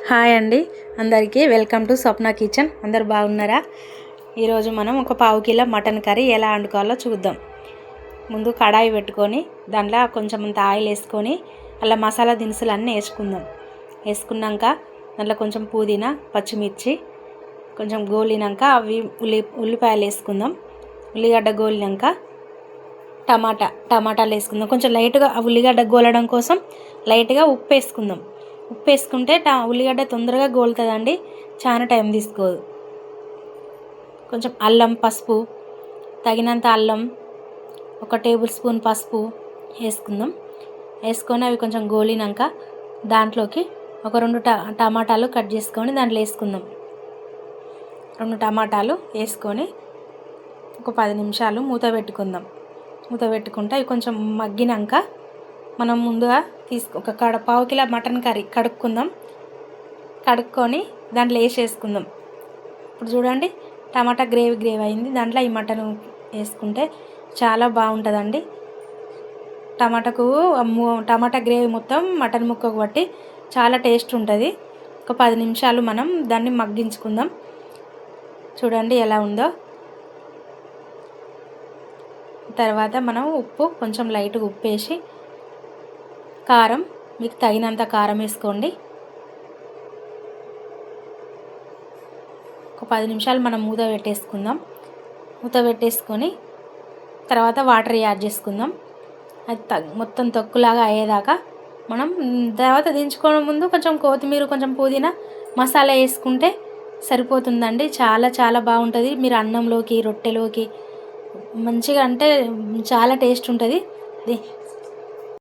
Hi అండి, అందరికీ welcome to Swapna kitchen. అందరు బాగున్నారా? ఈరోజు మనం ఒక పావు కిలో మటన్ కర్రీ ఎలా వండుకోవాలో చూద్దాం. ముందు కడాయి పెట్టుకొని దాంట్లో కొంచెం అంత ఆయిల్ వేసుకొని అలా మసాలా దినుసులు అన్నీ వేసుకున్నాక దాంట్లో కొంచెం పుదీనా, పచ్చిమిర్చి కొంచెం గోలినాక అవి ఉల్లిపాయలు వేసుకుందాం. ఉల్లిగడ్డ గోలినాక టమాటాలు వేసుకుందాం. కొంచెం లైట్గా ఉల్లిగడ్డ గోలడం కోసం లైట్గా ఉప్పు వేసుకుందాం. ఉప్పు వేసుకుంటే ఉల్లిగడ్డ తొందరగా గోలుతుందండి, చాలా టైం తీసుకోదు. కొంచెం అల్లం, పసుపు, తగినంత అల్లం, 1 టేబుల్ స్పూన్ పసుపు వేసుకుందాం. వేసుకొని అవి కొంచెం గోలినాక దాంట్లోకి ఒక 2 టమాటాలు కట్ చేసుకొని దాంట్లో వేసుకుందాం. 2 టమాటాలు వేసుకొని ఒక 10 నిమిషాలు మూత పెట్టుకుంటే అవి కొంచెం మగ్గినాక మనం ముందుగా ఒక పావు కిలో మటన్ కర్రీ కడుక్కొని దాంట్లో వేసేసుకుందాం. ఇప్పుడు చూడండి, టమాటా గ్రేవీ అయింది. దాంట్లో ఈ మటన్ వేసుకుంటే చాలా బాగుంటుందండి. టమాటా గ్రేవీ మొత్తం మటన్ ముక్కకు బట్టి చాలా టేస్ట్ ఉంటుంది. ఒక 10 నిమిషాలు మనం దాన్ని మగ్గించుకుందాం. చూడండి ఎలా ఉందో. తర్వాత మనం కొంచెం లైట్గా ఉప్పు వేసి, కారం మీకు తగినంత కారం వేసుకోండి. ఒక 10 నిమిషాలు మనం మూత పెట్టేసుకొని తర్వాత వాటర్ యాడ్ చేసుకుందాం. అది మొత్తం తొక్కులాగా అయ్యేదాకా మనం తర్వాత దించుకోవడం ముందు కొంచెం కొత్తిమీర, కొంచెం పుదీనా, మసాలా వేసుకుంటే సరిపోతుందండి. చాలా చాలా బాగుంటుంది. మీరు అన్నంలోకి, రొట్టెలోకి మంచిగా అంటే చాలా టేస్ట్ ఉంటుంది.